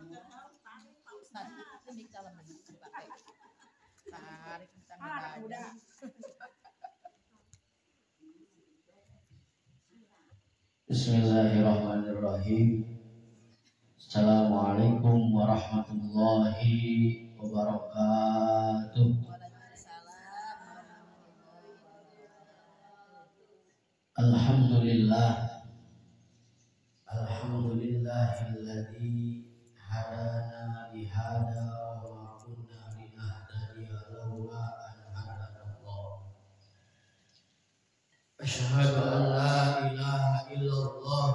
Bismillahirrahmanirrahim. Assalamualaikum warahmatullahi wabarakatuh. Alhamdulillah. Alhamdulillahilladzi hadana lihada wa ma kunna linahtadiya laula an hadanallah. Asyhadu an la ilaha illallah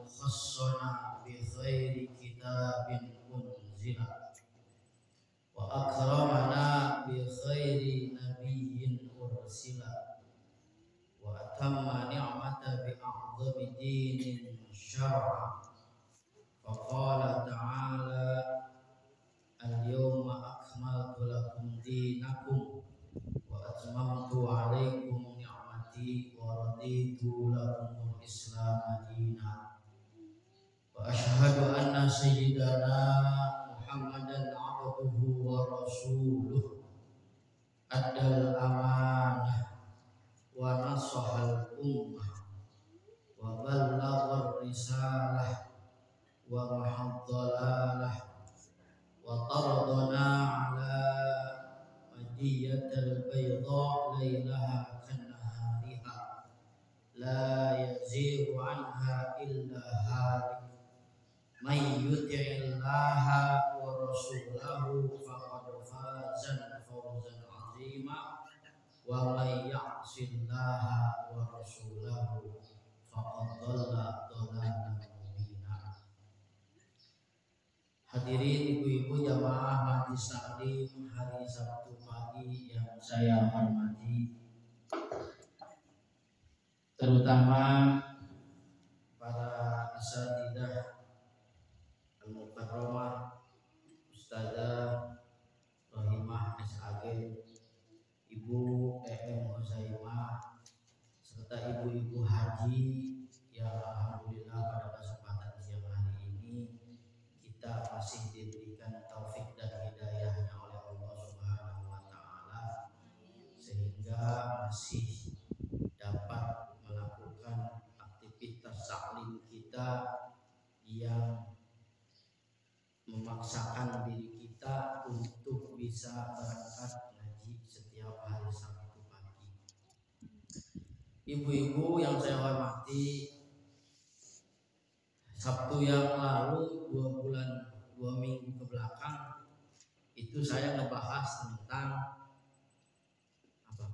khassana bi khairi kitabin unzila wa akramana bi khairi nabiyyin ursila wa atamma ni'mata bi a'zami dinin syar'a fa qala ta'ala al-yawma akmaltu lakum dinakum wa atmamtu 'alaikum ni'mati wa raditu lakumul islam dinan wa asyhadu anna sayyidana Muhammadan 'abduhu wa rasuluh addal amanah wa nasahal ummah wa ballaghar risalah wa mahaddalalah wa taradana ala madiyatil bayda laylaha kannahariha la yazighu anha illa halik may yuti'illaha wa rasulahu faqad faza fawzan 'azima wa may ya'sillaha wa rasulahu faqad dhalla dhalalan mubina. Hadirin ibu-ibu jamaah Majlis Taklim hari Sabtu pagi yang saya hormati, terutama para asatidzah al-mukarramah Ustazah Rohimah SAG, Ibu EM Huzaimah, serta ibu-ibu haji yang alhamdulillah pada kesempatan siang hari ini kita masih diberikan taufik dan hidayahnya oleh Allah Subhanahu wa taala sehingga masih dapat melakukan aktivitas taklim kita yang memaksakan diri kita untuk bisa berangkat ngaji setiap hari Sabtu pagi. Ibu-ibu yang saya hormati, Sabtu yang lalu 2 minggu ke belakang itu saya ngebahas tentang apa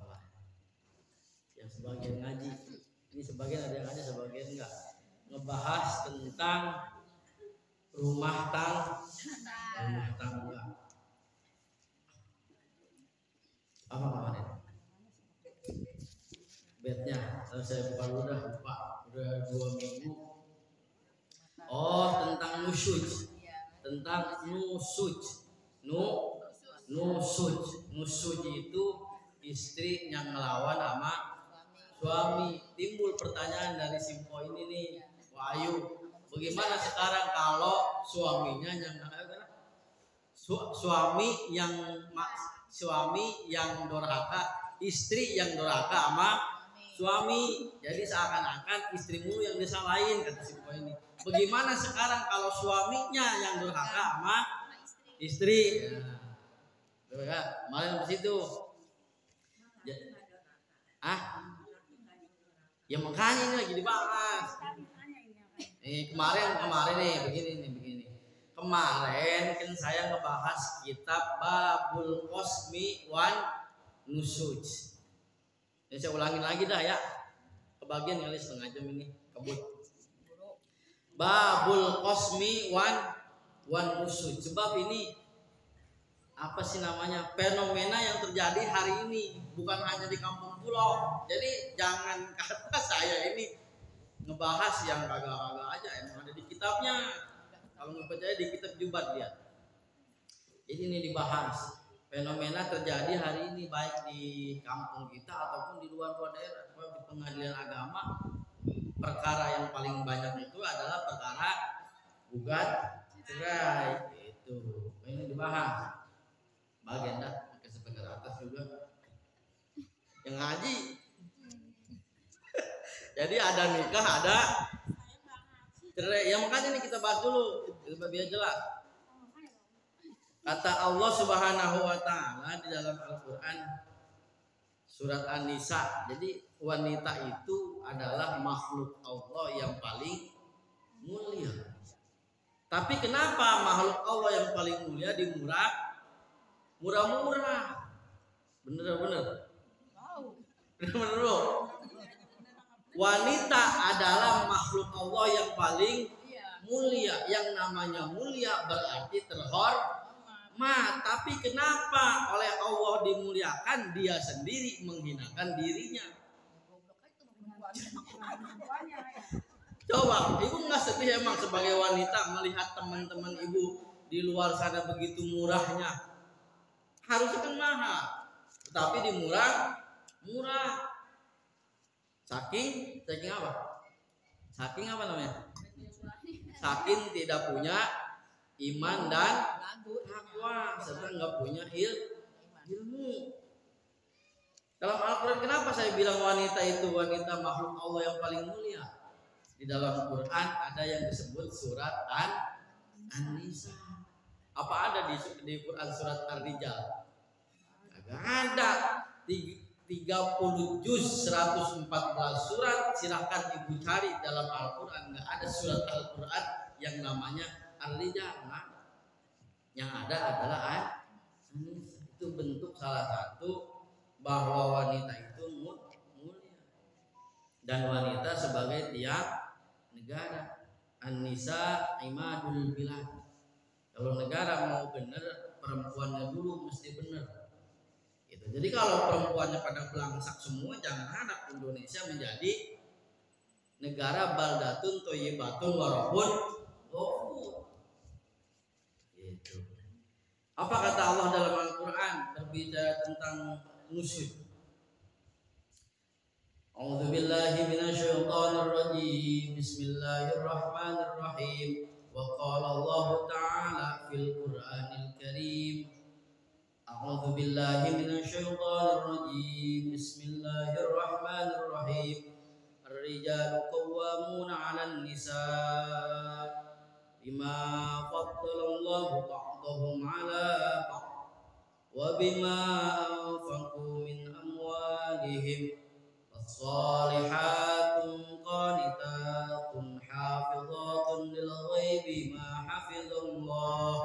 yang sebagian ngaji, ini sebagian ada yang ngaji, sebagian enggak, ngebahas tentang rumah tangga. Apa kemarin? Bednya, saya buka lupa, udah 2 minggu. Oh, tentang nusuj, tentang nusuj itu istri yang ngelawan sama suami. Timbul pertanyaan dari Simpo ini nih, Wahyu, bagaimana sekarang kalau suaminya suami yang dorhaka, istri yang dorhaka sama suami, jadi seakan-akan istrimu yang disalahin, kata si poin ini. Bagaimana sekarang kalau suaminya yang durhaka sama istri? Ya, kemarin di situ. Ya makanya ini lagi dibahas. Kemarin nih begini. Kemarin kan saya ngebahas kitab Babul Qasmi wan Nusuj. Ya, saya ulangin lagi dah ya. Kebagian kali setengah jam ini kebut. Babul Qasmi wan Nusuj. Sebab ini apa sih namanya, fenomena yang terjadi hari ini, bukan hanya di kampung pulau. Jadi jangan kata saya ini ngebahas yang kagak-kagak aja, emang ada di kitabnya. Kalau nggak percaya di kitab Jubat lihat. Jadi ini dibahas fenomena terjadi hari ini baik di kampung kita ataupun di luar daerah. Di pengadilan agama, perkara yang paling banyak itu adalah perkara gugat cerai. Tuh, ini dibahas. Bagian dah pakai speaker atas juga. Yang ngaji. Jadi ada nikah, ada cerai. Ya makanya ini kita bahas dulu biar jelas. Kata Allah Subhanahu wa taala di dalam Al-Qur'an surat An-Nisa. Jadi wanita itu adalah makhluk Allah yang paling mulia. Tapi kenapa makhluk Allah yang paling mulia murah-murah? Bener-bener. Bener-bener loh. Wanita adalah makhluk Allah yang paling mulia. Yang namanya mulia berarti terhormat. Tapi kenapa oleh Allah dimuliakan, dia sendiri menghinakan dirinya? Coba, ibu nggak sedih emang sebagai wanita melihat teman-teman ibu di luar sana begitu murahnya? Harusnya kan mahal, tapi murah. Saking apa? Saking apa namanya? Saking tidak punya iman dan takwa serta nggak punya ilmu. Dalam Al-Quran kenapa saya bilang wanita itu wanita makhluk Allah yang paling mulia? Di dalam Quran ada yang disebut surat An-Nisa. Apa ada di Quran surat Ar-Rijal? Agak ada. 30 juz 114 surat. Silahkan ibu cari dalam Al-Quran. Nggak ada surat Al-Quran yang namanya Ar-Rijal. Nah, yang ada adalah An-Nisa. Itu bentuk salah satu bahwa wanita itu mulia. Dan wanita sebagai tiang negara. An-Nisa imadul bilad. Kalau negara mau benar, perempuannya dulu mesti benar. Gitu. Jadi kalau perempuannya pada belangsak semua, jangan harap Indonesia menjadi negara baldatun thayyibatun warahun ghafur. Gitu. Apa kata Allah dalam Al-Quran berbicara tentang nusyuz? A'udzu billahi minasyaitonir rajim. Bismillahirrahmanirrahim. Wa qala Allah ta'ala fil Qur'anil Karim. A'udzu billahi minasyaitonir rajim. Bismillahirrahmanirrahim. Ar-rijalu qawwamuna 'alan nisaa bima faddalallahu ba'dahum 'ala ba'd wa bima anfaqu min amwalihim. As-salihatun qanitatun hafizatun lil ghaibi ma hafizallah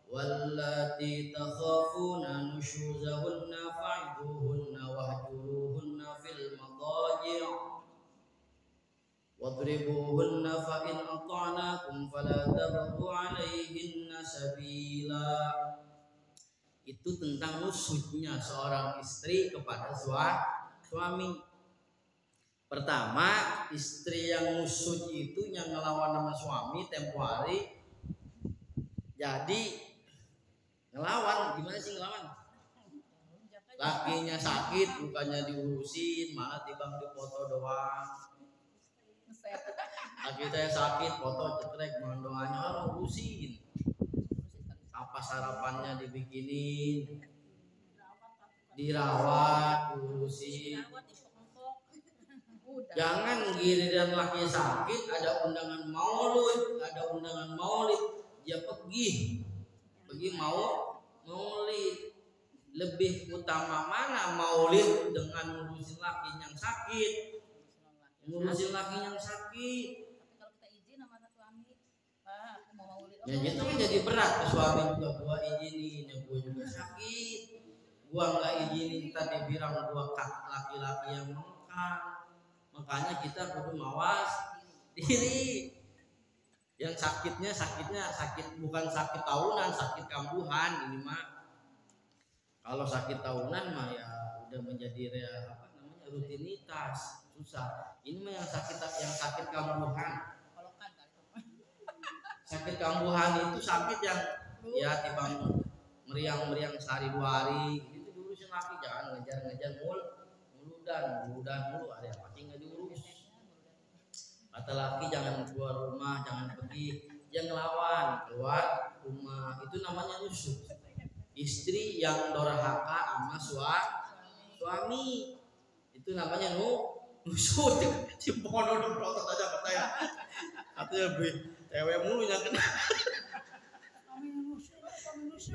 wallati takhafuna nushuzahunna fa'idhuhunna wahjuruhunna fil madaji' wadribuhunna fa in ata'nakum fala tabghu 'alaihinna sabila. Itu tentang nusyuznya seorang istri kepada suami. Pertama, istri yang nusyuz itu yang ngelawan sama suami tempo hari. Jadi ngelawan, gimana sih ngelawan? Lakinya sakit, bukannya diurusin, malah tibang dipoto doang. Laki saya sakit, foto cekrek, mohon doanya urusin. Apa sarapannya dibikinin, dirawat, urusin. Jangan giliran laki sakit ada undangan maulid, dia pergi maulid. Lebih utama mana maulid dengan ngurusin laki yang sakit? Ya gitu kan jadi berat ke suami juga. Gua izinin, ya gua juga sakit. Gua nggak izinin tadi bilang gua laki-laki yang mengekang. Makanya kita kudu mawas diri. Yang sakitnya sakit bukan sakit tahunan, sakit kambuhan ini mah. Kalau sakit tahunan mah ya udah menjadi rutinitas, susah. Ini mah yang sakit kambuhan. Sakit kambuhan itu sakit yang ya timbang meriang sehari 2 hari itu diurusin laki, jangan ngejar muludan mulu ada yang pasti nggak diurus. Kata laki jangan keluar rumah, jangan pergi, jangan ngelawan, keluar rumah, itu namanya nusuk. Istri yang dorhaka sama suami, itu namanya nusuk. Si bono dong protes aja ke saya. Katanya cewek mulu yang kena.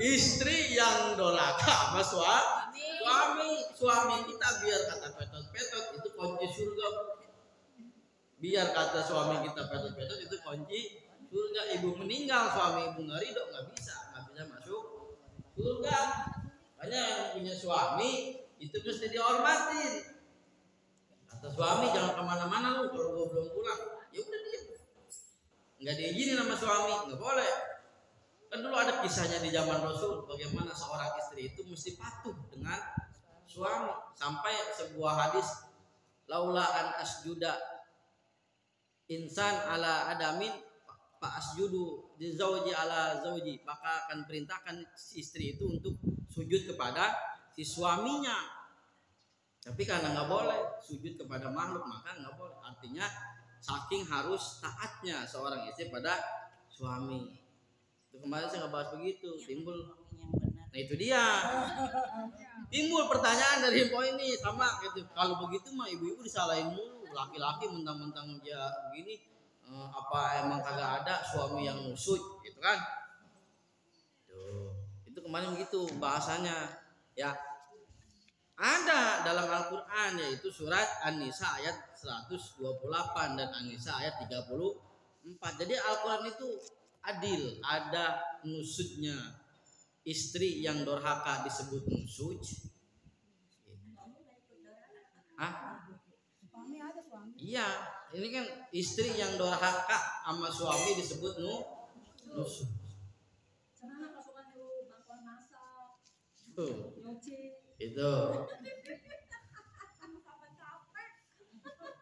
Istri yang dorhaka sama suami kita, biar kata petot-petot itu kunci surga. Biar kata suami kita petot-petot itu kunci surga. Ibu meninggal, suami ibu nggak ridho, nggak bisa masuk surga. Makanya yang punya suami itu mesti dihormatin. Kata suami jangan kemana-mana lu kalau gua belum pulang. Ya udah dia nggak diizinin sama suami, nggak boleh. Kan dulu ada kisahnya di zaman Rasul bagaimana seorang istri itu mesti patuh dengan suami, sampai sebuah hadis, laula an asjuda insan ala adamin fa asjudu di zauji ala zauji, maka akan perintahkan si istri itu untuk sujud kepada si suaminya. Tapi karena nggak boleh sujud kepada makhluk, maka nggak boleh. Artinya saking harus taatnya seorang istri pada suami. Itu kemarin saya nggak bahas begitu, timbul. Nah itu dia, timbul pertanyaan dari poin ini sama gitu. Kalau begitu mah ibu-ibu disalahin mulu, laki-laki mentang-mentang dia begini, apa emang kagak ada suami yang nusuk gitu kan? Itu kemarin begitu bahasanya ya. Ada dalam Al-Quran, yaitu surat An-Nisa ayat 128 dan An-Nisa ayat 34. Jadi Al-Quran itu adil, ada nusuknya. Istri yang dorhaka disebut nusuk. Hah? Iya, ini kan istri yang dorhaka sama suami disebut nusuk.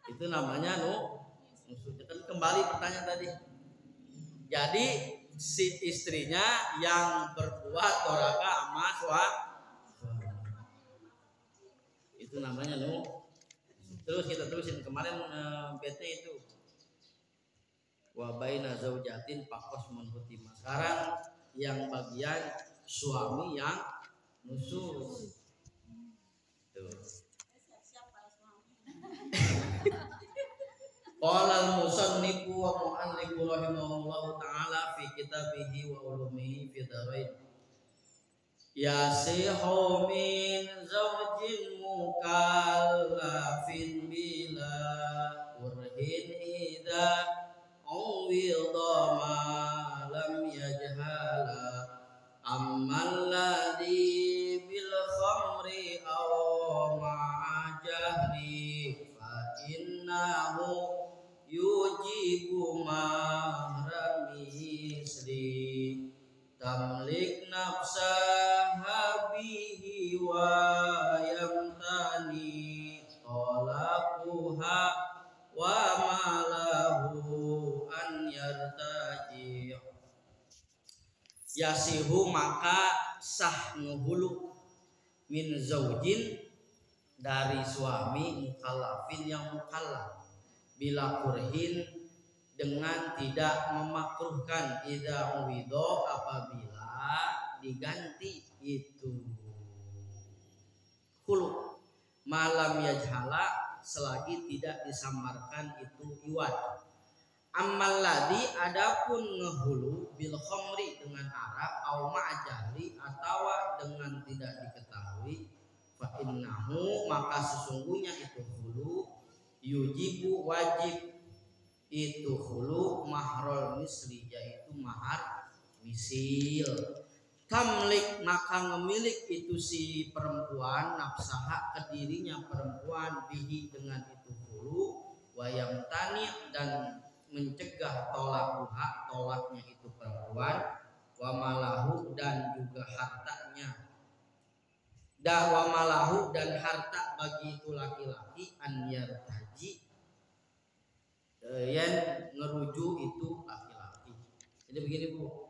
Itu namanya nusuk. Kan kembali pertanyaan tadi. Jadi si istrinya yang berbuat dorhaka sama suami, itu namanya Terus kita terusin kemarin PT itu wa baina zaujatin faqasmun hutima. Sekarang yang bagian suami yang nusuk. Qala al-musannifu wa mu'allifu rahimahullahu ta'ala fi kitabihi wa ulumihi fi darain. Yasihu min zawjin mukallafin bila urhin idha awwidha ma lam yajhala amman ladhi bil khamri aw ma'ajahli fa innahu yujibu mahrami isri tamlik nafsaha bihi wa yamtani talaquha wa malahu an yartaji. Yasihu maka sah ngehulu min zaujin dari suami mukallafin yang mukallaf bila kurhin dengan tidak memakruhkan, idza uwidho apabila diganti itu hulu malam yajhala selagi tidak disamarkan itu iwad. Amal ladhi adapun ngehulu bil khamri dengan arak au ma'jali atau dengan tidak diketahui, fa innahu maka sesungguhnya itu hulu yujibu wajib itu hulu mahrol misli yaitu mahar misil. Tamlik maka ngemilik itu si perempuan nafsaha ke dirinya perempuan bihi dengan itu hulu wayam tani dan mencegah tolaknya itu perempuan wa malahu dan juga hartanya wa malahu dan harta bagi itu laki-laki an yartaji yang ngerujuk itu laki-laki. Jadi begini Bu,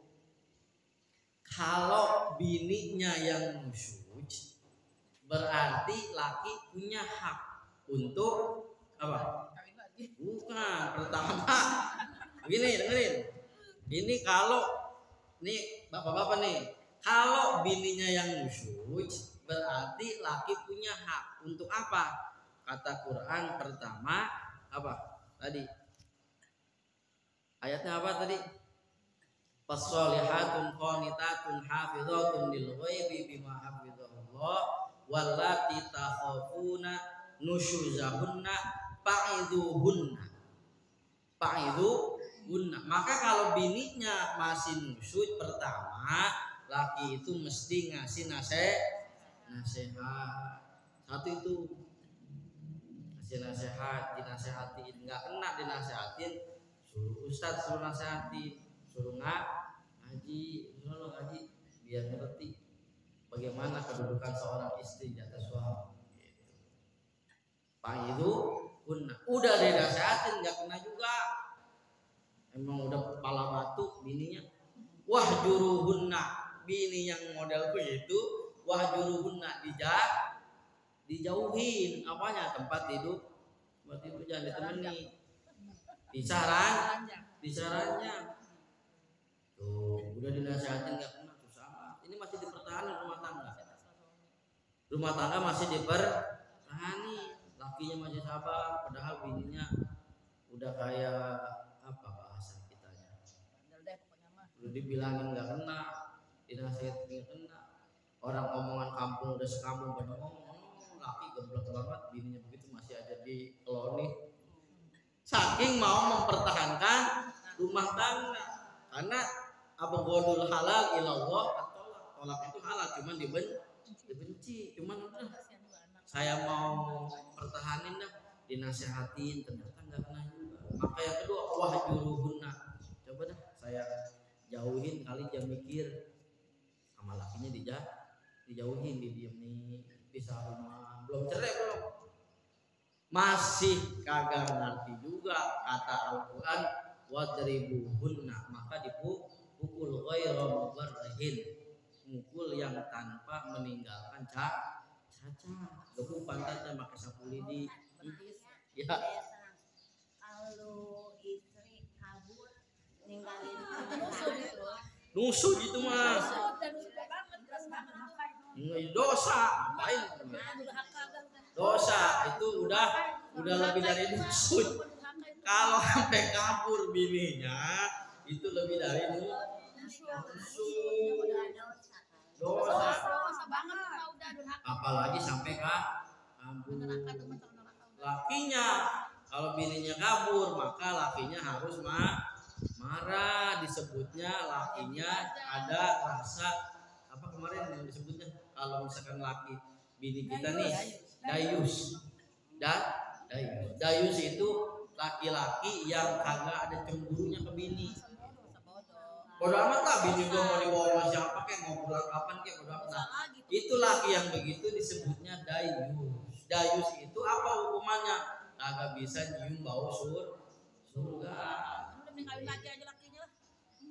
kalau bininya yang nusuk berarti laki punya hak untuk apa? Bukan, pertama begini dengerin, ini kalau Nih bapak-bapak nih, kalau bininya yang nusyuz berarti laki punya hak untuk apa? Kata Quran pertama apa? Tadi ayatnya apa tadi? Fasolihatun qanitatun hafizatun lil ghaibi bima hafizallah wallati takhafuna nusyuzahunna fa'idhuhunna. Maka kalau bininya masih nusyuz pertama, laki itu mesti ngasih nasihat. Satu itu ngasih nasihat, dinasehatin, nggak kena dinasehatin, suruh ustadz suruh nasihatin, suruh ngaji, suruh ngaji biar ngerti bagaimana kedudukan seorang istri di atas suami. Pak itu udah dinasehatin nggak kena juga. Emang udah kepala batu bininya. Wah juruhunna, bini yang model begitu, wah juruhunna dijauhin apanya tempat tidur jangan ditemani. Disarannya. Tuh, udah dinasehatin nggak kena susah. Ini masih dipertahankan rumah tangga. Rumah tangga masih dipertahani, lakinya masih sabar, padahal bininya udah kayak apa bahasa kitanya. Udah dibilangin nggak kena, dinasihatin nggak kena. Orang omongan kampung udah sekampung pada ngomong, laki goblok banget, bininya begitu masih aja di koloni. Saking mau mempertahankan rumah tangga, karena abghadul halal ilallah, tolak itu halal, cuman dibenci, cuman udah saya mau pertahanin dah, dinasehatin ternyata nggak kena juga. Maka yang kedua wah juruhunna, coba dah saya jauhin, kali dia mikir sama lakinya dijauhin, didiemin, pisah rumah, belum cerai belum, masih kagak ngerti juga kata Al-Quran wadribuhunna, maka dipukul ghairu mubarrihin, mukul yang tanpa meninggalkan cacat, gebuk pantatnya pakai sapu lidi. Ya kalau istri kabur ninggalin nusuk gitu mah dosa, ngapain dosa itu udah lebih dari nusuk. Kalau sampai kabur bininya itu lebih dari nusuk, dosa apalagi sampai kabur. Lakinya kalau bininya kabur maka lakinya harus marah, disebutnya lakinya ada rasa apa kemarin yang disebutnya, kalau misalkan laki bini kita nih dayus itu laki-laki yang kagak ada cemburunya ke bini. Bodo amat lah bini gua mau dibawa siapa kayak mau pulang kapan kayak bodo amat. Nah, itu laki yang begitu disebutnya dayus itu apa hukumannya? Kagak bisa nyium bau surga.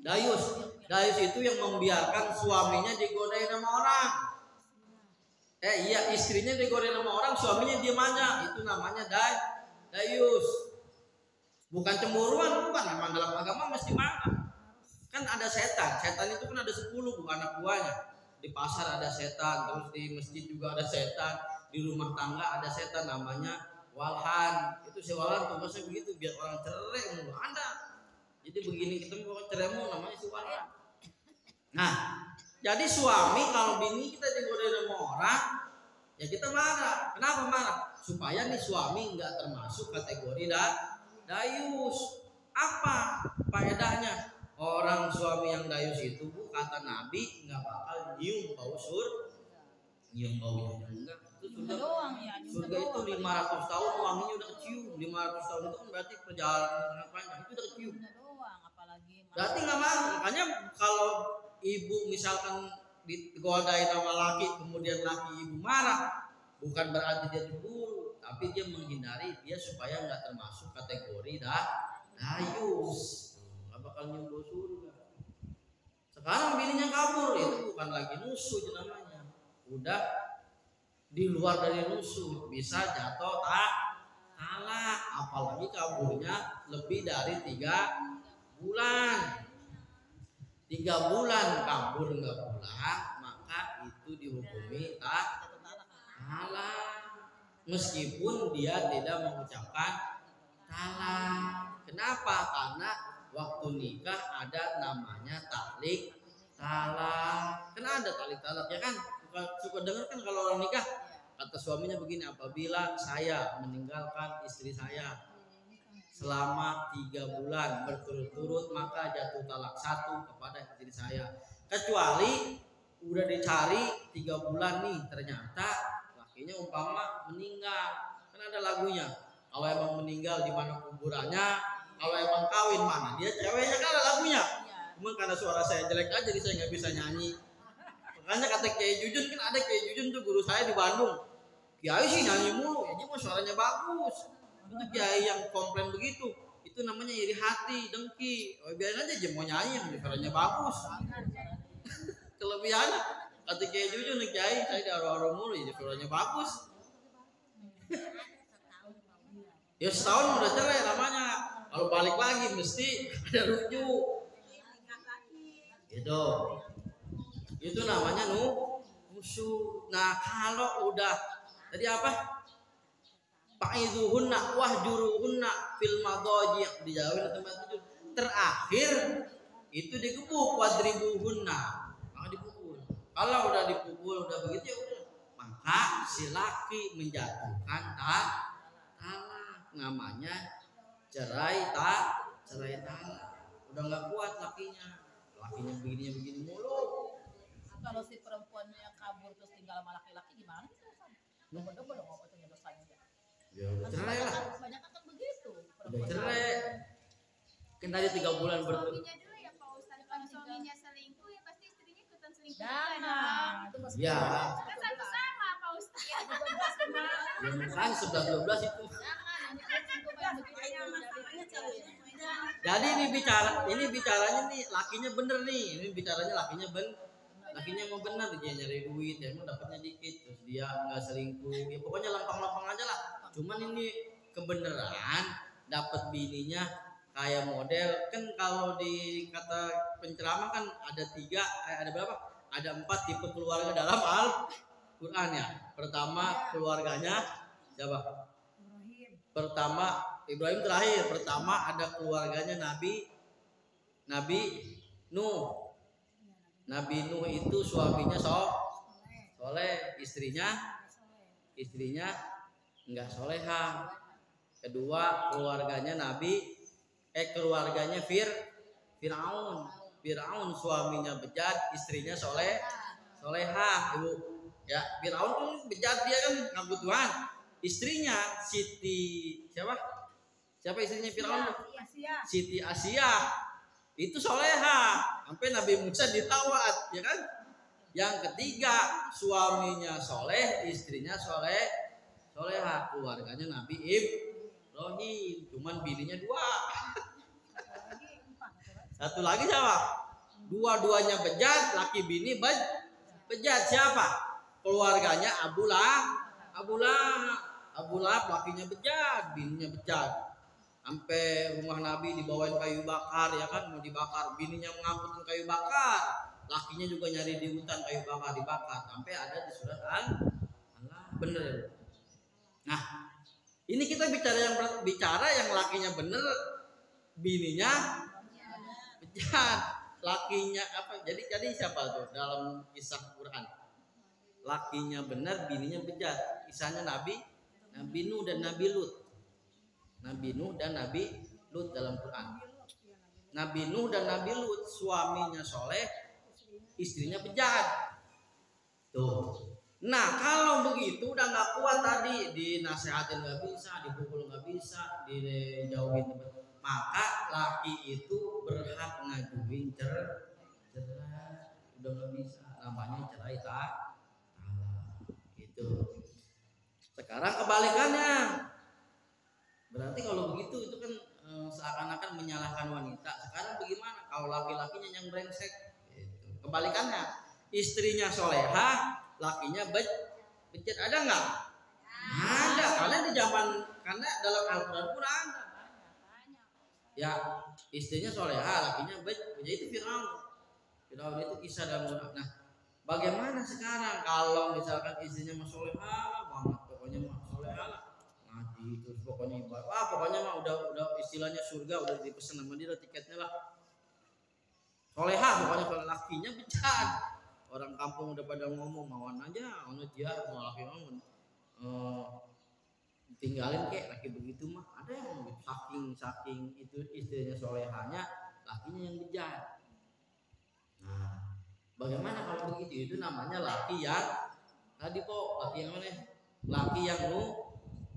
Dayus itu yang membiarkan suaminya digodain sama orang. Iya, istrinya digodain sama orang, suaminya diem aja. Itu namanya dayus. Bukan cemburuan, bukan. Memang dalam agama mesti marah. Kan ada setan itu kan ada 10 bukan anak buahnya. Di pasar ada setan, terus di masjid juga ada setan, di rumah tangga ada setan namanya walhan. Itu si walhan tugasnya begitu biar orang cerai mulu ada. Jadi begini kita mau cerai mulu namanya si walhan. Nah, jadi suami kalau bini kita digodain sama orang, ya kita marah. Kenapa marah? Supaya nih suami nggak termasuk kategori dayus. Apa faedahnya? Orang suami yang dayus itu kata Nabi nggak bakal nyium bau nyium baunya enggak. Itu surga itu 500 tahun wanginya udah kecium. 500 tahun itu kan berarti perjalanan sangat panjang, itu udah kecium. Berarti nggak marah. Makanya kalau ibu misalkan digodain sama laki, kemudian laki ibu marah, bukan berarti dia cemburu, tapi dia menghindari dia supaya nggak termasuk kategori dayus. Bakal nyumbul surga. Sekarang bininya kabur, itu bukan lagi nusuk namanya, udah di luar dari nusuk, bisa jatuh talak, apalagi kaburnya lebih dari 3 bulan. 3 bulan kabur nggak pulang, maka itu dihukumi talak. Meskipun dia tidak mengucapkan talak. Kenapa? Karena waktu nikah ada namanya talak. Karena ada talak ya kan? Suka dengar kan kalau orang nikah, kata suaminya begini, apabila saya meninggalkan istri saya selama 3 bulan berturut-turut, maka jatuh talak 1 kepada istri saya. Kecuali udah dicari 3 bulan nih, ternyata lakinya umpama meninggal, kan ada lagunya. Kalau emang meninggal di mana kuburannya, kalau emang kawin mana dia ceweknya, kan ada lagunya. Cuma karena suara saya jelek aja, jadi saya nggak bisa nyanyi. Makanya kata Kiai Jujun, kan ada Kiai Jujun tuh guru saya di Bandung. Kiai sih nyanyi mulu, ya dia mah suaranya bagus. Itu kiai yang komplain begitu, itu namanya iri hati, dengki. Oh, biarin aja dia mau nyanyi, suaranya bagus. Kelebihannya kata Kiai Jujun nih, Kiai saya di aro-aro mulu, ya suaranya bagus. Ya setahun udah cerai namanya. Kalau balik lagi mesti ada rujuk. Gitu. Itu namanya nusyuz. Nah, kalau udah tadi apa? Fa'izuhunna wahjuruhunna fil madhaji, dijauhin di tempat tidur. Terakhir itu dikepuk, wadribuhunna, maka dipukul. Kalau udah dipukul udah begitu ya udah, maka si laki menjatuhkan talak, namanya cerai talak. Udah nggak kuat lakinya begini mulu. Kalau si perempuannya kabur terus tinggal sama laki-laki gimana? Double dong apa tuh dosanya? Ya udah cerai lah. Banyak kan begitu. Udah cerai. Kan tadi 3 bulan berturut. Suaminya dulu ya Pak Ustadz, kalau suaminya selingkuh ya pasti istrinya ikutan selingkuh. Itu pasti. Ya. Kan satu sama Pak Ustadz. Ya, 12 kemarin. Ya makanya 11-12 itu. Jadi ini bicaranya nih lakinya bener nih. Ini bicaranya lakinya mau bener, dia nyari duit, dia emang dapatnya dikit, terus dia nggak selingkuh, ya pokoknya lempang-lempang aja lah. Cuman ini kebenaran dapat bininya kayak model kan. Kalau di kata penceramah kan ada 3, ada berapa? Ada 4 tipe keluarga dalam Al-Quran ya. Pertama keluarganya siapa? Pertama Ibrahim, terakhir pertama ada keluarganya Nabi Nuh. Nabi Nuh itu suaminya soleh, istrinya enggak soleha. Kedua keluarganya Fir'aun suaminya bejat, istrinya soleha, Ibu. Ya, Fir'aun kan bejat, dia kan ngaku Tuhan. Istrinya siapa istrinya Fir'aun? Siti Asia. Itu soleha, sampai Nabi Musa ditawat, ya kan? Yang ketiga suaminya soleh, istrinya soleha, keluarganya Nabi Ibrahim. Cuman bininya 2. Satu lagi siapa? Dua-duanya bejat, laki bini bejat. Siapa? Keluarganya Abu Lahab, lakinya bejat, bininya bejat. Sampai rumah Nabi dibawain kayu bakar, ya kan, mau dibakar, bininya mengangkut kayu bakar, lakinya juga nyari di hutan kayu bakar, dibakar. Sampai ada di surat Allah, bener. Nah, ini kita bicara yang lakinya bener, bininya bejat. Lakinya apa? Jadi siapa tuh dalam kisah Quran? Lakinya bener, bininya bejat. Kisahnya Nabi Nuh dan Nabi Lut. Nabi Nuh dan Nabi Lut dalam Quran. Nabi Nuh dan Nabi Lut suaminya soleh, istrinya bejat. Tuh. Nah kalau begitu udah nggak kuat tadi, dinasehatin nggak bisa, dipukul nggak bisa, dijauhin, maka laki itu berhak ngajuin cerai. Udah nggak bisa, namanya cerai talak. Gitu. Sekarang kebalikannya. Berarti kalau begitu itu kan seakan-akan menyalahkan wanita. Sekarang bagaimana kalau laki-lakinya yang brengsek? Gitu. Kebalikannya, istrinya soleha, lakinya bejat. Ada nggak? Ada. Karena dalam Al-Quran pun ada. Ya, istrinya soleha, lakinya bejat. Itu Fir'aun. Firaun itu kisah dalam Quran. Nah, bagaimana sekarang kalau misalkan istrinya mah solehah banget, pokoknya mah solehah lah, ngaji terus pokoknya ibadah, pokoknya mah udah istilahnya surga udah dipesan sama dia tiketnya lah. Solehah pokoknya, kalau lakinya bejat. Orang kampung udah pada ngomong mawan aja, dia mau laki ngomong tinggalin kek laki begitu mah. Ada yang saking itu istrinya solehahnya, lakinya yang bejat. Nah, bagaimana kalau begitu? Itu namanya laki yang tadi laki yang mana? Laki yang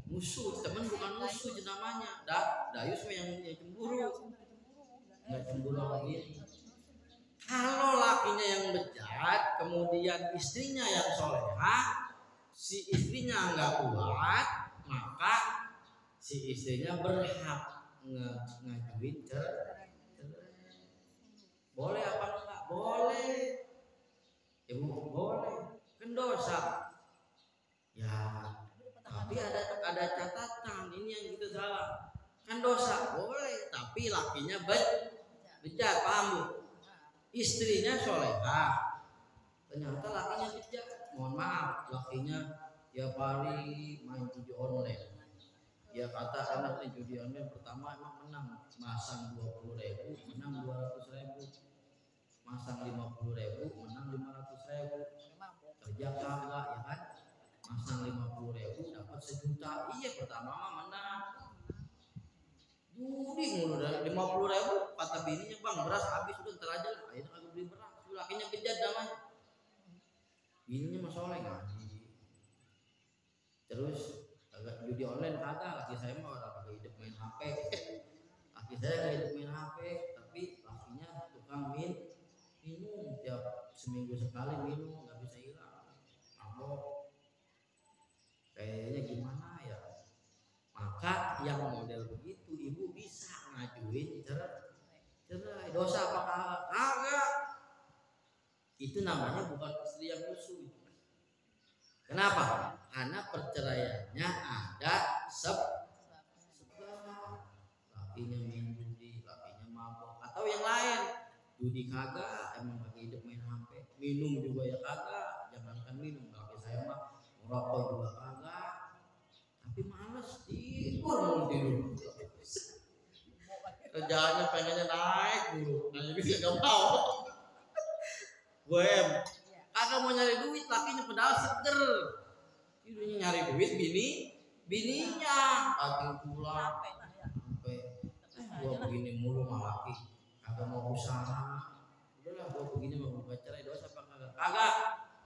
musuh, teman bukan musuh namanya. Dayus yang cemburu. Enggak cemburu lagi. Kalau lakinya yang bejat, kemudian istrinya yang solehah, si istrinya nggak kuat, maka si istrinya berhak ngajuin cerai. Boleh apa enggak? Boleh. Ibu boleh. Kan dosa. Ya, tapi ada catatan, ini yang kita salah. Kan dosa, boleh, tapi lakinya bejat, paham Bu? Istrinya solehah, ternyata lakinya bejat. Mohon maaf, lakinya ya paling main judi online. Ya kata anaknya judi online pertama emang menang, masang 20.000 menang 200.000, masang 50.000 menang 500.000, kerja kagak ya kan, masang 50.000 dapat 1 juta. Iya pertama mah menang. Judi mulu dari 50.000 kata bininya, bang beras habis udah ntar aja lah, akhirnya kagak beli beras. Lakinya bejat namanya, bininya mah soleh ngaji. Terus agak judi online kagak, laki saya mah orang kagak hidup main HP. Laki saya kagak hidup main HP, tapi lakinya tukang minum tiap seminggu sekali minum, nggak bisa hilang, mabok. Kayaknya gimana ya? Maka yang model begitu ibu bisa ngajuin cerai. Dosa apa kagak? Itu namanya bukan istri yang musuh. Kenapa? Karena perceraiannya ada sebab. Lakinya main judi, lakinya mabok, atau yang lain. Judi kagak, emang lagi hidup main HP. Minum juga ya kagak, jangankan minum, laki saya mah merokok juga kagak. Tapi males tidur. Kerjaannya pengennya naik dulu, nanya bisa gak mau. Kagak mau nyari duit, lakinya padahal seger. Tidurnya nyari duit, bininya pagi pulang sampai gua begini mulu sama laki, kagak mau usaha. Udahlah gua begini mau buka cerai, dosa apa kagak? Kagak.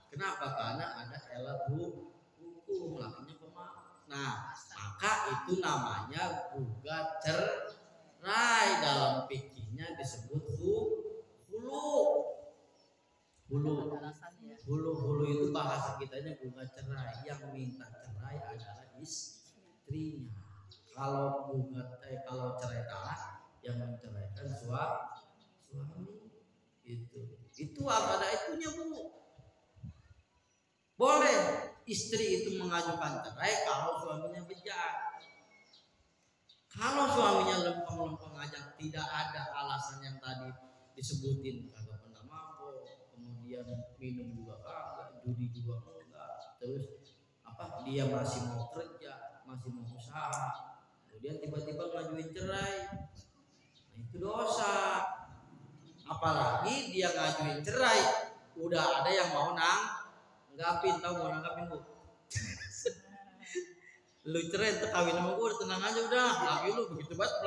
Kenapa? Karena ada elat hukum, lakinya pemaaf. Nah, maka itu namanya gugat cerai. Dalam fikihnya disebut hulu itu bahasa kitanya gugat cerai. Yang minta cerai adalah istrinya. Kalau cerai talak, yang menceraikan suami itu ada itunya Bu. Boleh istri itu mengajukan cerai kalau suaminya bejat. Kalau suaminya lempeng-lempeng aja, tidak ada alasan yang tadi disebutin, kagak pernah mabok, kemudian minum juga kagak, judi juga enggak, terus dia masih mau kerja, masih mau usaha, kemudian tiba-tiba ngajuin cerai, nah itu dosa. Apalagi dia ngajuin cerai, udah ada yang mau nanggapin, tahu mau nanggapin Bu? Lu cerai tuh kawin sama gue, tenang aja udah, laki lu begitu banget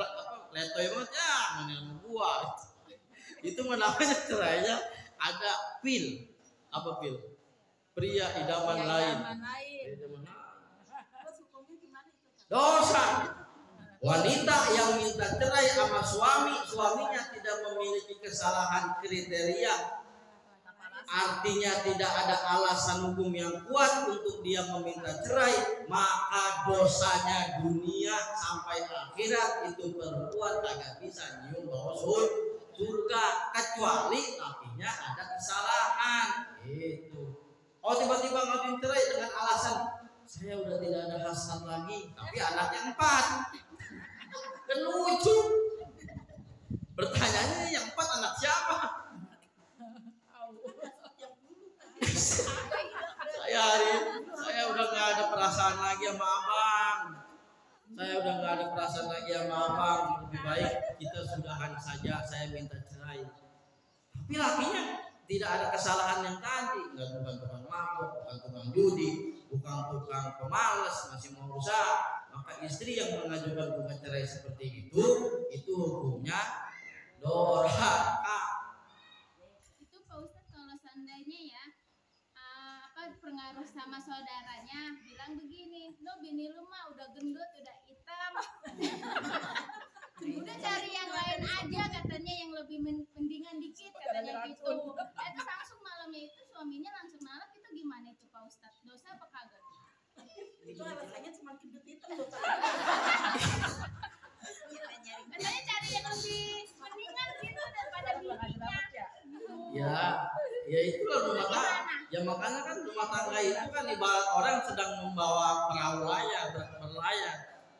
letoy banget ya, mana sama gua. Itu namanya cerainya ada pil. Apa pil? Pria idaman lain. Dosa. Wanita yang minta cerai sama suaminya tidak memiliki kesalahan kriteria, artinya tidak ada alasan hukum yang kuat untuk dia meminta cerai, maka dosanya dunia sampai akhirat itu perempuan agak bisa nyium bau surga, kecuali lakinya ada kesalahan. Itu. Oh tiba-tiba ngajuin cerai dengan alasan saya udah tidak ada hasrat lagi, tapi anaknya 4. Kan lucu. Pertanyaannya yang 4 anak siapa? Saya udah nggak ada perasaan lagi sama abang. Saya udah nggak ada perasaan lagi sama abang. Lebih baik kita sudahan saja. Saya minta cerai. Tapi lakinya tidak ada kesalahan yang tadi. Nggak bukan tukang mabuk, bukan tukang judi, bukan tukang pemalas, masih mau usaha. Maka istri yang mengajukan gugat cerai seperti itu hukumnya dorhaka. Itu Pak Ustadz kalau seandainya ya pengaruh sama saudaranya bilang begini, lo bini lu mah udah gendut, udah hitam, udah cari yang lain aja katanya yang lebih mendingan dikit katanya gitu. Terus langsung malamnya itu suaminya langsung nolak, itu gimana itu Pak Ustadz? Dosa apa kagak? Itu alasannya cuma gendut hitam loh. Katanya cari yang lebih mendingan gitu daripada bininya. Ya itulah rumah tangga. Ya makanya kan rumah tangga itu kan ibarat orang sedang membawa perahu layar, berlayar.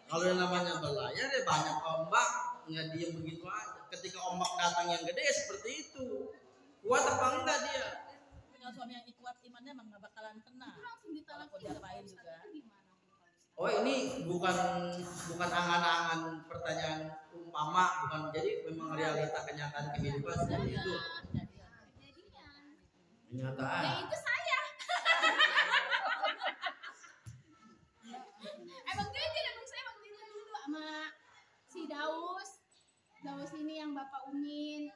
Kalau yang namanya berlayar ya banyak ombak, nggak diem begitu aja. Ketika ombak datang yang gede seperti itu, kuat apa enggak dia? Kalau suami yang kuat imannya emang nggak bakalan kena. Itu langsung ditolak Walaupun diapain juga. Oh ini bukan angan-angan pertanyaan umpama, bukan, jadi memang realita kenyataan kehidupan seperti itu. Kenyataan. Ya itu saya. Emang saya waktu itu dulu sama si Daus ini yang Bapak Umin.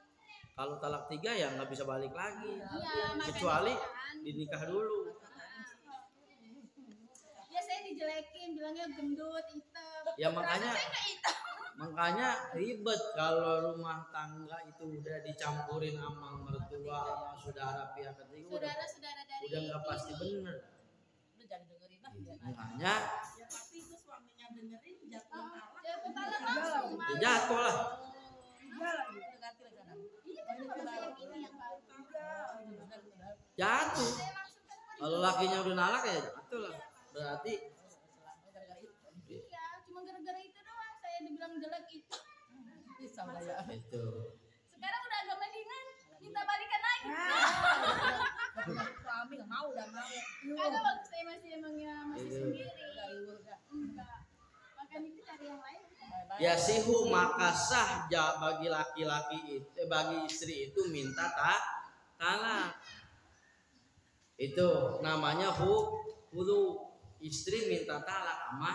Kalau talak 3 ya nggak bisa balik lagi. Iya, Kecuali kan dinikah dulu. Ya saya dijelekin, bilangnya gendut, hitam. Ya makanya Saya nggak hitam. makanya ribet kalau rumah tangga itu udah dicampurin sama mertua, sama saudara pihak ketiga. Saudara-saudara dari Udah nggak pasti bener. Udah jangan dengerin lah. Makanya Ya pasti itu suaminya dengerin jatuh talak. Jatuh talak langsung. ya jatuh lah. Udah ganti lah sana. Iya tapi kalau saya ini yang baru. Jatuh. Saya langsung kan Kalau lakinya udah nalak ya jatuh lah. Berarti iya, cuma gara-gara itu doang saya dibilang jelek itu. Bisa lah ya. itu. Sekarang udah agak mendingan, minta balikan lagi. Suami nggak mau, udah mau. Kagak waktu saya masih emangnya masih Itu. sendiri. Udah. Enggak. Makanya itu cari yang lain. Ya sihu maka sah bagi laki-laki itu bagi istri itu minta talak. Itu namanya hulu, istri minta talak sama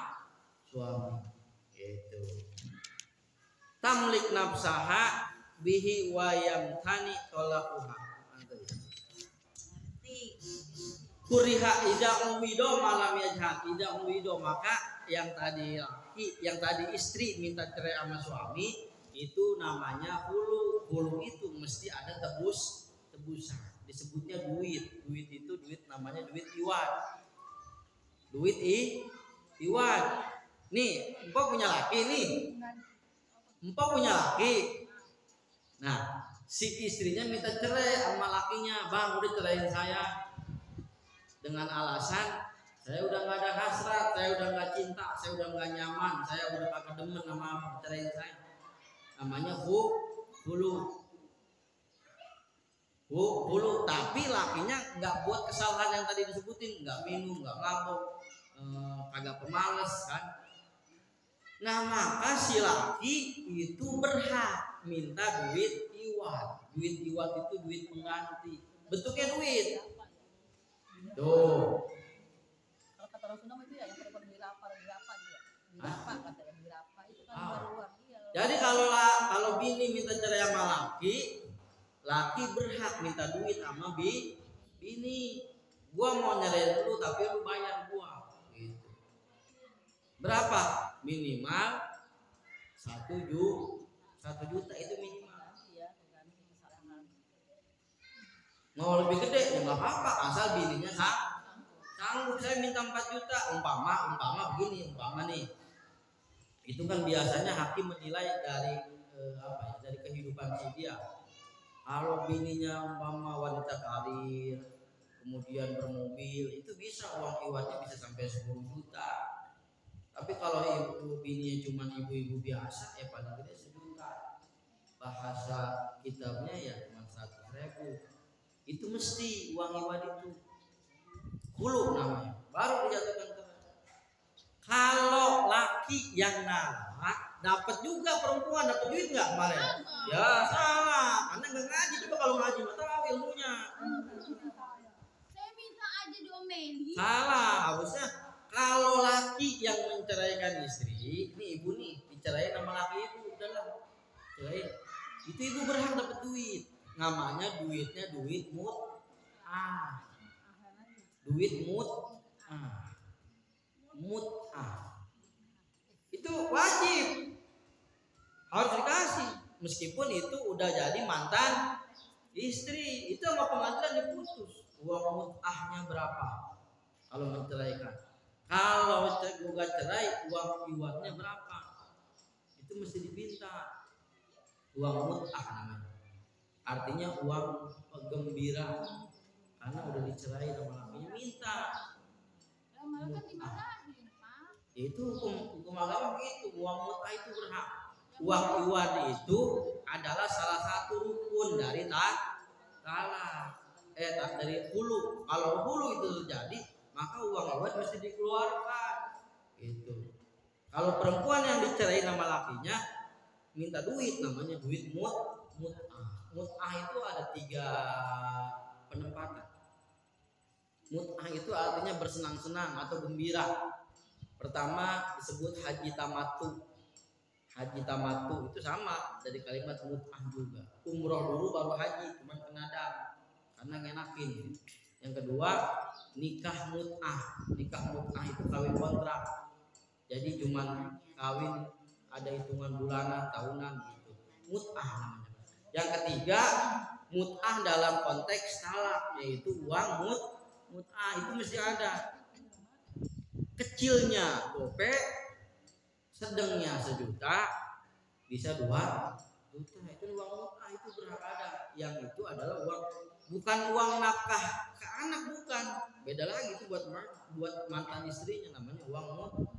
suami. Itu. Tamlik nafsaha bihi wayam tani tolakuha. Kuriha ida uwido malam yajhan, ida uwido, maka yang tadi istri minta cerai sama suami itu namanya hulu. Hulu itu mesti ada tebusan. Disebutnya duit. Duit itu namanya duit iwan. Duit iwan. Nih, empok punya laki nih. Empok punya laki. Nah, si istrinya minta cerai sama lakinya, "Bang, udah ceraiin saya." Dengan alasan saya udah nggak ada hasrat, saya udah nggak cinta, saya udah nggak nyaman, saya udah kagak demen sama abang, ceraiin saya. Namanya hulu. Tapi lakinya nggak buat kesalahan yang tadi disebutin, nggak minum, nggak mabuk, kagak pemalas kan. Nah maka si laki itu berhak minta duit iwat. Duit iwat itu duit pengganti, bentuknya duit. Tuh. Kalau kata Rasulullah itu ya yang telepon dirapa dia. Dirapa katanya dirapa itu kan baru uang dia. Jadi kalau bini minta cerai sama laki berhak minta duit sama bini. Gua mau nyerahin dulu tapi lu bayar gua. Gitu. Berapa? Minimal 1 juta itu minimal. Iya, tergantung kesalahan. Mau lebih gede ya nggak apa-apa asal bininya sanggup. Saya minta 4 juta umpama begini, nih itu kan biasanya hakim menilai dari dari kehidupan si dia. Kalau bininya umpama wanita karir kemudian bermobil, itu bisa uang iwatnya bisa sampai 10 juta. Tapi kalau bininya cuma ibu-ibu biasa ya paling gede 1 juta. Bahasa kitabnya ya cuma 100.000. Itu mesti uang iwat itu. hulu namanya, baru dijatuhkan cerai. Kalau laki yang nolak, dapat juga perempuan, dapat duit nggak kemarin? Ya salah, karena nggak ngaji. Coba kalau ngaji mah tahu ilmunya. Saya minta aja diomeli. Salah, harusnya kalau laki yang menceraikan istri, ini ibu nih dicerain sama laki itu, udahlah cerai. Itu ibu berhak dapat duit. Namanya duitnya duit mut'ah. Duit mut'ah. Mut'ah. Itu wajib. Harus dikasih. Meskipun itu udah jadi mantan istri. Itu sama pengadilan diputus. Uang mut'ahnya berapa? Kalau menceraikan. Kalau gugat cerai, uang iwatnya berapa? Itu mesti diminta. Uang mut'ah namanya. Artinya uang gembira. Karena udah dicerai sama lakinya, minta. Ya, malah kan dimarahin, Pak. Itu hukum agama begitu. Uang mut'ah itu berhak. Uang iwat itu adalah salah satu rukun dari talak. Dari hulu. Kalau hulu itu terjadi, maka uang iwat mesti dikeluarkan. Itu. Kalau perempuan yang dicerai sama lakinya minta duit, namanya duit mut'ah. Mut'ah itu ada 3 penempatan. Mut'ah itu artinya bersenang-senang atau gembira. Pertama disebut haji tamatu. Haji tamatu itu sama dari kalimat mut'ah juga. Umroh dulu baru haji, cuman pengadam karena ngenakin. Yang kedua nikah mut'ah. Nikah mut'ah itu kawin kontrak. Jadi cuman kawin ada hitungan bulanan, tahunan gitu. Mut'ah namanya. Yang ketiga mut'ah dalam konteks talak, yaitu uang mut'ah itu mesti ada. Kecilnya gope, sedangnya 1 juta, bisa 2 juta. Itu uang mut'ah, itu berhak ada. Yang itu adalah uang, bukan uang nafkah ke anak, bukan. Beda lagi itu buat mantan istrinya, namanya uang mut'ah.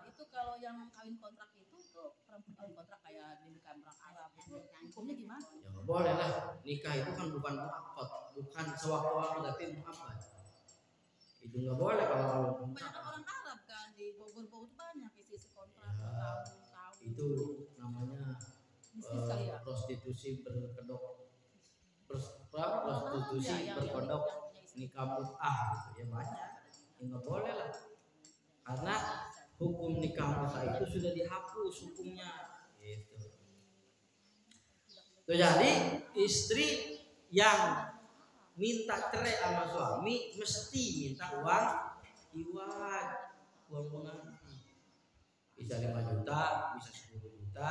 Itu kalau yang kawin kontrak itu perempuan kawin kontrak kayak di nikah orang Arab itu hukumnya gimana? Ya nggak boleh lah. Nikah itu kan bukan mu'aqqad, bukan sewaktu-waktu, tapi mu'abbad. Itu nggak boleh kalau Banyak orang Arab kan di Bogor-Bogor itu banyak isi kontrak ya, tahun-tahun. itu namanya Bisnis kali ya? prostitusi berkedok, prostitusi berkedok nikah mut'ah gitu ya, banyak. Ya nggak boleh lah, karena hukum nikah mut'ah itu sudah dihapus hukumnya gitu. Tuh, jadi istri yang minta cerai sama suami mesti minta uang iwat, uang pengganti. Bisa 5 juta, bisa 10 juta,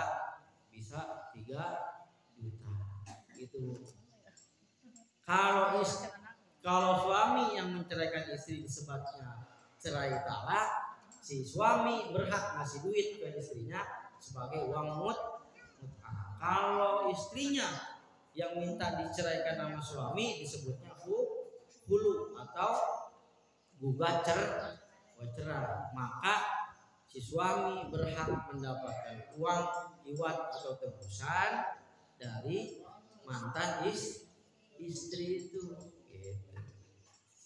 bisa 3 juta gitu. Kalau suami yang menceraikan istri disebutnya cerai talak, si suami berhak ngasih duit ke istrinya sebagai uang mut'ah. Kalau istrinya yang minta diceraikan sama suami disebutnya hulu atau gugat cerai. Maka si suami berhak mendapatkan uang iwat atau tebusan dari mantan istri itu. Gitu.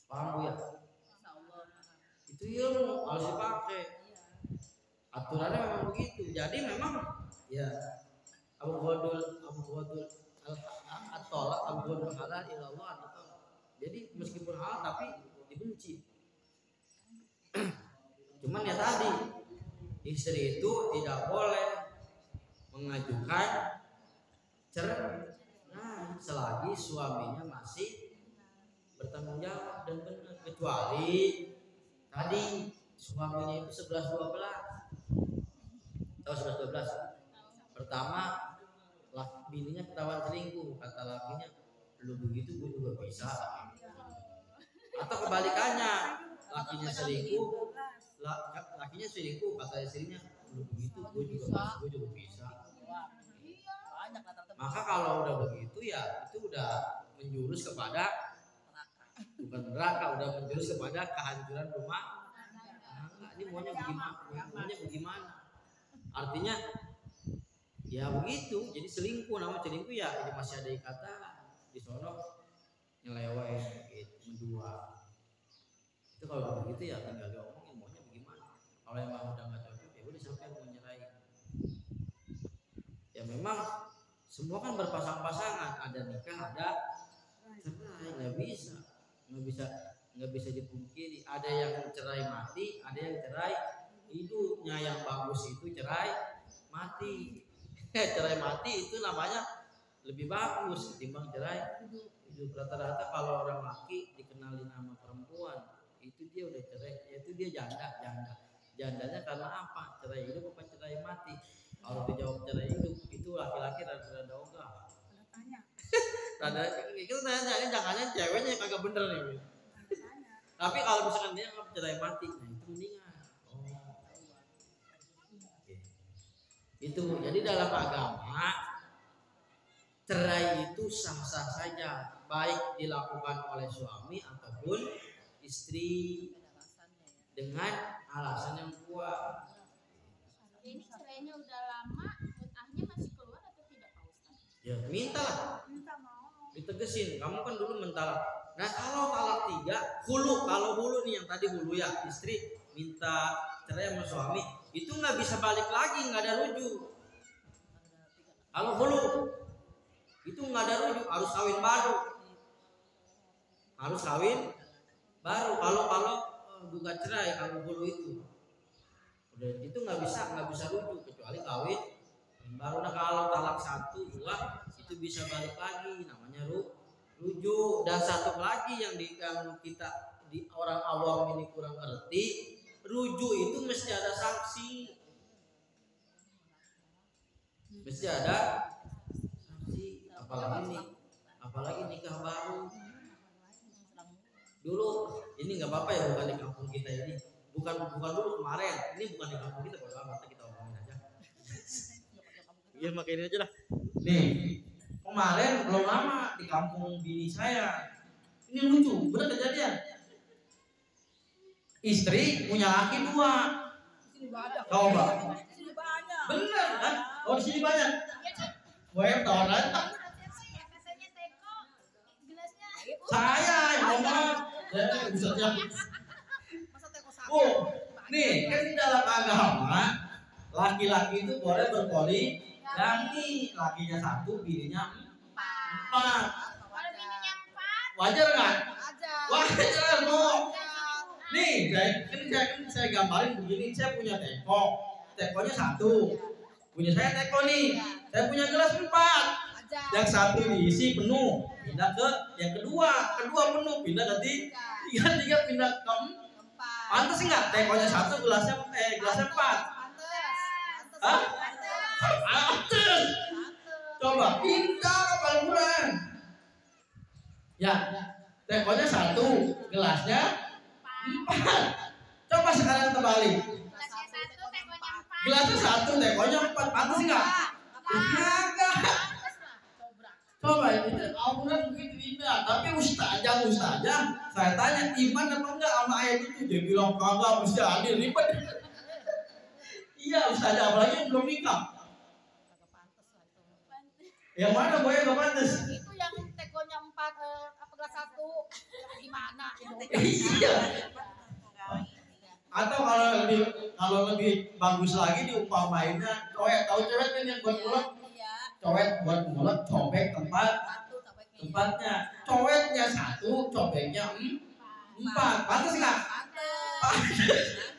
Paham Bu ya? Itu ilmu harus dipakai. Aturannya memang begitu. Jadi memang ya Abu Ghadul at-tolak, Abu Ghadul halal ilallah at-tolak. Jadi meskipun halal tapi dibenci. Cuman ya tadi, istri itu tidak boleh mengajukan cerai selagi suaminya masih bertanggung jawab dan benar, kecuali tadi suaminya itu 11-12. Tahu 11-12? Pertama, bininya ketahuan selingkuh, kata lakinya, lu begitu gue juga bisa. Atau kebalikannya, lakinya selingkuh, kata istrinya, lu begitu gue juga bisa. Maka kalau udah begitu ya itu udah menjurus kepada bukan neraka, udah menjurus kepada kehancuran rumah. Ini maunya bagaimana? Artinya ya begitu, jadi selingkuh, namanya selingkuh ya, jadi masih ada ikatan di sono nyeleweng gitu, mendua. Itu kalau begitu ya tinggal diomongin maunya bagaimana. Kalau emang udah nggak cocok ya udah siapa yang mau nyerahin. Ya memang semua kan berpasang-pasangan, ada nikah, ada cerai, nggak bisa dipungkiri. Ada yang cerai mati, ada yang cerai hidupnya. Yang bagus itu cerai mati. Cerai mati itu namanya lebih bagus ketimbang cerai hidup. Rata-rata kalau orang laki dikenalin nama perempuan itu dia udah cerai, yaitu dia jandanya karena apa? Cerai hidup apa cerai mati? Kalau dijawab cerai hidup itu laki-laki rada ogah. Itu nanya jangan ceweknya kagak bener nih. Tapi kalau misalkan dia cerai mati, nah itu mendingan. Itu jadi dalam agama cerai itu sah-sah saja, baik dilakukan oleh suami ataupun istri dengan alasan yang kuat. Ini cerainya udah lama, mutahnya masih keluar atau tidak Pak Ustaz? Ya mintalah, ditegesin. Kamu kan dulu mentalak. Nah kalau talak 3 hulu, kalau hulu nih yang tadi hulu ya, istri minta cerai sama suami itu nggak bisa balik lagi, nggak ada rujuk. Kalau hulu itu nggak ada rujuk, harus kawin baru. Kalau gugat cerai, kalau hulu itu udah itu nggak bisa rujuk kecuali kawin baru. Nah kalau talak 1, 2 itu bisa balik lagi, namanya rujuk. Dan satu lagi yang kita di orang awam ini kurang ngerti, rujuk itu mesti ada sanksi. Mesti ada sanksi, apalagi nikah baru. Dulu ini nggak apa-apa ya, bukan di kampung kita ini, bukan dulu kemarin, ini bukan di kampung kita, bodo amat kita omongin aja. Iya makin ini aja lah. Nih kemarin belum lama di kampung bini saya, ini lucu, bener kejadian. Istri punya laki 2. Tahu nggak? Bener kan? Oh di sini banyak. Web tahun Katanya teko gelasnya. saya yang ngomong. Oh, nih kan di dalam agama laki-laki itu boleh berpoligami, lakinya 1, bininya 4. Kalau bininya 4, Wajar nggak? Wajar dong. Nih, saya gambarin begini, saya punya tekonya 1, punya saya teko nih, saya punya gelas 4, yang 1 diisi penuh, pindah ke yang kedua penuh, pindah ke 3 pindah ke 4. Pantes nggak tekonya 1, gelasnya 4? Hah? Pantes. Coba pindah apa Al-Quran? Ya, tekonya 1, gelasnya 4. Coba sekarang terbalik. gelasnya 1, tekonya 4. Gelasnya 1, tekonya 4. Pantes nggak? Kagak. Coba itu Al-Quran begitu indah. Tapi ustazah saya tanya iman apa enggak sama ayat itu, dia bilang kagak, mesti adil, ribet. Iya ustazah, apalagi yang belum nikah. Yang mana boy gak pantas? Itu yang tekonya 4 gelas 1 gimana? Iya. Atau kalau lebih bagus lagi diumpamainnya cowek, tahu cewek kan yang buat mulut? Cowek buat mulut, cobek tempatnya. Coweknya 1, cobeknya 4. Pantas nggak?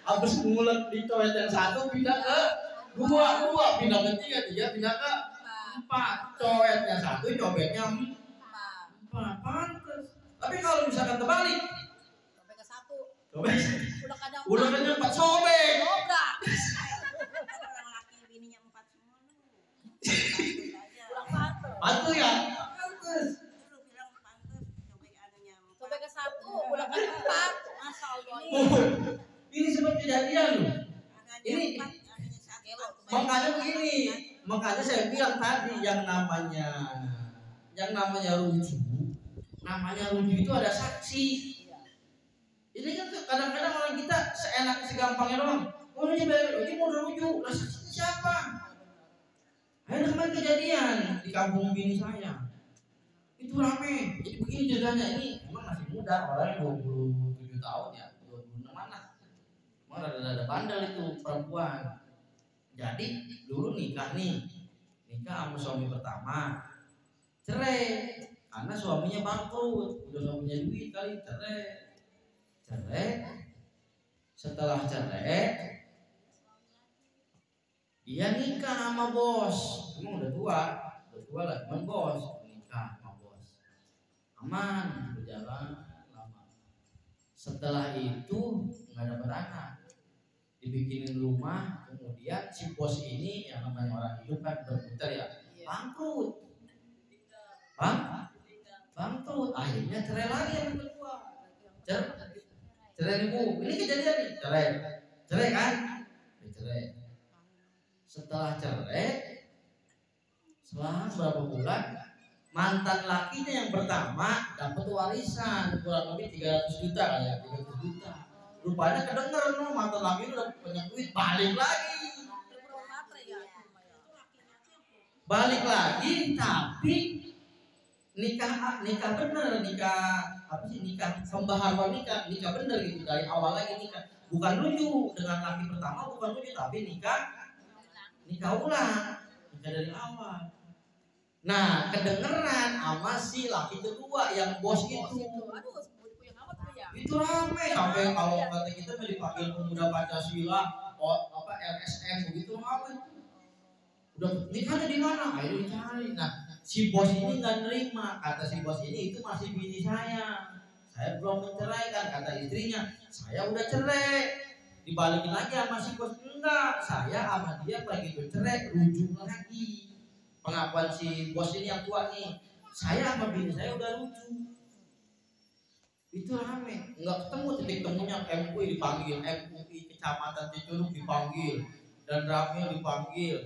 Habis mulut di cowek yang 1 pindah ke 2 pindah ke 3 pindah ke 4. Coweknya 1, cobeknya 4. Pantas. Tapi kalau misalkan terbalik, cobek udah kan 4 sobek. Orang laki bininya 4 semua lu. Pantas ya? Pantas. Lu bilang pantes cobek anunya 4. Coba ke 1, ulang ke 4. Masya Allah. Ini seperti kejadian loh. Ini makanya begini, makanya saya bilang tadi yang namanya rujuk itu ada saksi. Ini kan kadang-kadang orang kita seenak segampangnya doang. Oh ini mau rujuk, lah saksinya siapa? Akhirnya kemarin kejadian di kampung bini saya itu rame. Jadi begini ceritanya, ini emang masih muda, orangnya 27 tahun ya, 27 mana. Mau rada-rada bandel itu perempuan. Jadi dulu nikah sama suami pertama, cerai karena suaminya bangkrut, udah nggak punya duit kali, cerai. Setelah cerai, dia nikah sama bos. Emang udah tua lah, cuman bos nikah sama bos. Aman, berjalan lama. Setelah itu nggak dapat anak, dibikinin rumah, kemudian si bos ini yang namanya orang hidup kan berputar ya, bangkrut, bangkrut, akhirnya cerai lagi yang kedua, cerai ibu, ini kejadian nih, cerai kan, cerai. Setelah cerai, selang berapa bulan, mantan lakinya yang pertama dapat warisan kurang lebih 300 juta kayak 300 juta. Rupanya kedenger mantan laki udah punya duit, balik lagi, tapi nikah bener, nikah pembaharuan nikah bener gitu dari awal lagi nikah, bukan rujuk dengan laki pertama, bukan rujuk tapi nikah ulang, nikah dari awal. Nah, kedengeran sama si laki kedua yang bos itu. Itu rame sampai kalau kata kita dipanggil pemuda Pancasila, LSM begitu rame. Udah nikahnya di mana? Ayo dicari. Nah, si bos ini nggak nerima. Kata si bos ini itu masih bini saya belum menceraikan. Kata istrinya, saya udah cerai. Dibalikin lagi sama si bos, enggak, saya sama dia lagi bercerai, rujuk lagi. Pengakuan si bos ini yang tua nih, saya sama bini saya udah rujuk. Itu rame, nggak ketemu titik temunya. MUI dipanggil, MUI kecamatan Cicurug dipanggil, dan Ramil dipanggil,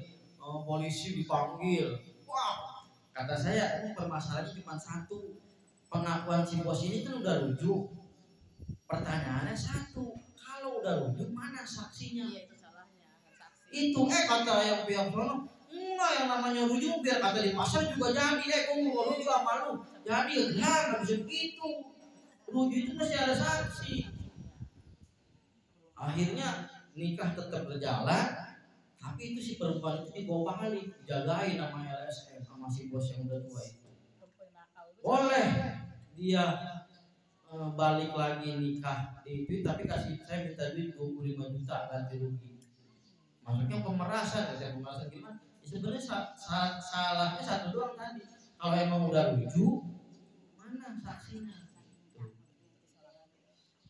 polisi dipanggil. Wah, kata saya ini permasalahannya cuma satu, pengakuan si bos ini kan udah rujuk. Pertanyaannya satu, kalau udah rujuk mana saksinya? Itu kata yang pihak sono, enggak, yang namanya rujuk biar kata di pasar juga jadi. Kamu mau rujuk sama lu jadi ya, nggak bisa begitu. Rujuk itu masih ada saksi. Akhirnya nikah tetap berjalan, tapi itu si perempuan itu dibawa balik, dijagain sama LSM sama si bos yang udah tua itu. Boleh dia balik lagi nikah itu, tapi saya minta duit 25 juta ganti rugi. Maksudnya pemerasan gimana? Sebenarnya salahnya satu doang tadi. Kalau emang udah rujuk, mana saksinya?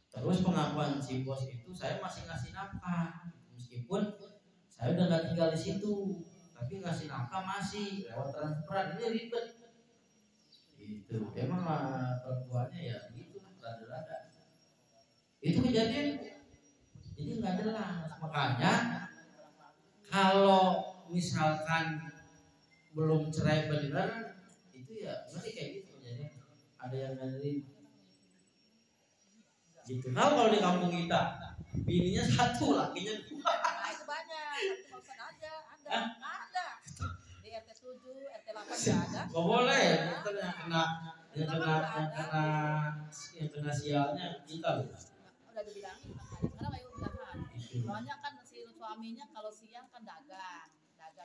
Terus pengakuan si bos itu, saya masih ngasih nafkah, meskipun saya udah nggak tinggal di situ, tapi ngasih nafkah masih lewat transferan. Ini ribet. Itu emang perempuannya ya gitulah, rada-rada. Itu kejadian, ini nggak jelas. Makanya kalau misalkan belum cerai benar, itu ya nanti kayak gitu kejadian. Ada yang dari gitu. Nah, kalau di kampung kita bininya satu, lakinya 2. Nah, itu banyak. Itu ada. Di RT 7, RT 8 nggak ada. Gak boleh, itu yang kena sialnya kita loh. Udah dibilangin makanya sekarang ayo udahan. Soalnya kan si suaminya kalau siang kan dagang.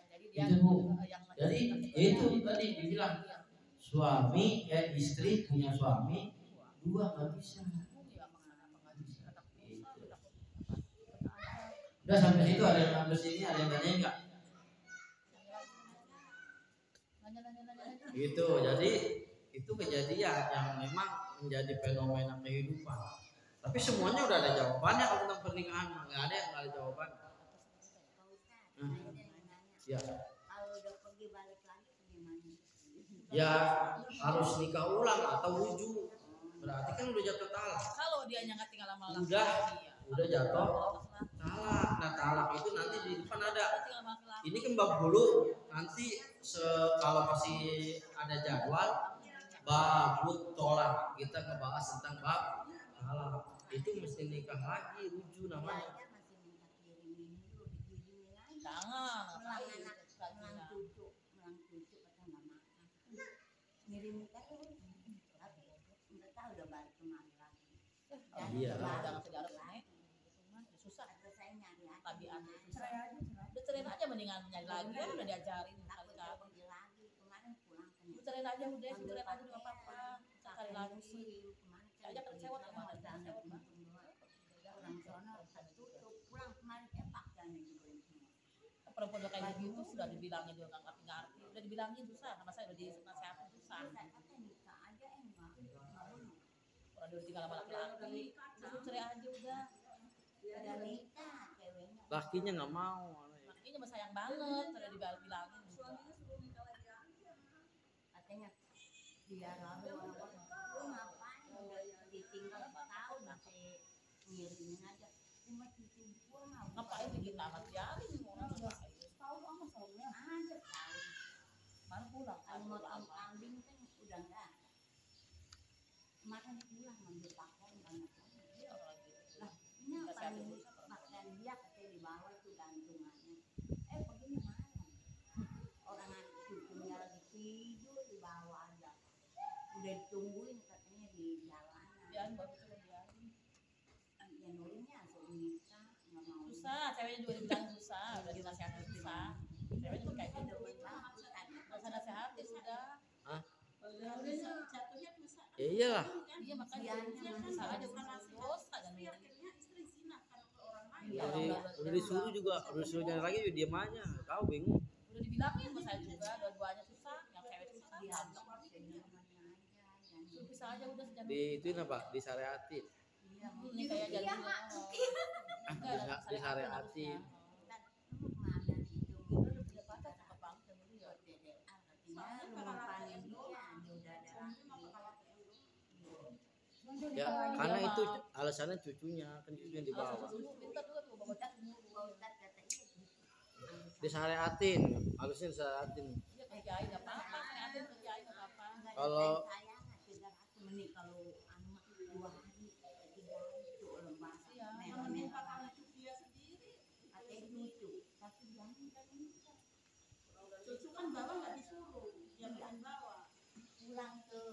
Jadi dia yang jadi itu tadi dibilang suami istri punya suami 2 nggak bisa. Udah sampai situ, ada yang nambah sini, ada yang nanyain nggak? Gitu, jadi itu kejadian yang memang menjadi fenomena kehidupan. Tapi semuanya udah ada jawabannya kalau tentang pernikahan, nggak ada yang nggak ada jawaban. Ya. Kalau udah pergi balik lagi gimana? Ya harus nikah ulang atau rujuk. Berarti kan udah jatuh talak. Kalau dia nggak tinggal lama lama. Udah jatuh talak. Nah, talak itu nanti di depan ada. Ini kan bab dulu, nanti kalau masih ada jadwal babut tolak, kita ngebahas tentang bab talak. Itu mesti nikah lagi, rujuk namanya. Jangan. Melang cucu kata nggak makan. Ngirim nikah tuh nggak tahu udah balik kemana lagi. Iya. Jangan sejarah nih. tabiatnya susah. Udah cerain aja mendingan nyari lagi kan udah diajarin Takut kali-kali. dia pergi lagi kemarin pulang Udah cerain aja udah, cerain aja udah apa-apa. Cari lagi sih. Saya Aja kan sewot kemana? Sewot mah. orang sono tertutup pulang kemarin pakaiannya juga semua. Perempuan udah kayak gitu sudah dibilangin juga nggak ngerti-ngerti. Udah dibilangin susah sama saya udah dinasihatin susah. Saya kata nikah aja enggak mau. Orang udah tinggal sama laki-laki. Udah cerai aja udah. Udah nikah ceweknya. Lakinya nggak mau. Lakinya mah sayang banget udah dibilangin juga. Katanya dia lalu orang lu ngapain udah ditinggal setahun masih ngirimin aja cuma cucu gua Ngapain bikin tamat jari orang ngapain? tahu sama soalnya ada tahu Mana pulang? kalau Pulang motong apa? kambing kan udah enggak ada kemarin pulang ngambil pakaian banyak Iya orang gitu. lah ini Kita apa siapin nih dulu, siapa? pakaian dia katanya di bawah itu gantungannya perginya malam orang cucunya lagi tidur di bawah aja udah ditungguin katanya di jalanan Biarin baru coba biarin. ya nulinya asal nikah nggak mau Susah, ceweknya juga dibilang susah, udah dinasihatin susah. Ceweknya juga kayak gitu. Gak usah nasihatin udah. Hah? Udah jatuhnya bisa. Ya iyalah. Iya makanya susah aja dosa dan Udah disuruh juga, udah disuruh jalan lagi juga diem aja. Tahu bingung. udah dibilangin sama saya juga dua-duanya susah, yang cewek susah. Suruh pisah aja udah sejak Di ituin apa? Disyariatin. ini kayak jadi Disyariatin. punya pacar cakep banget dan dulu ya. Ya karena itu alasannya cucunya kan cucunya di bawah. Pintar juga tuh bawa Disyariatin, halusnya disyariatin. dia kerjain nggak apa-apa, kerjain kerjain nggak apa-apa. Kalau menit kalau anak 2 hari 3 hari itu lemas Iya, nenek katanya cucu tapi jangan Cucu kan bawa nggak disuruh, yang bawa. pulang ke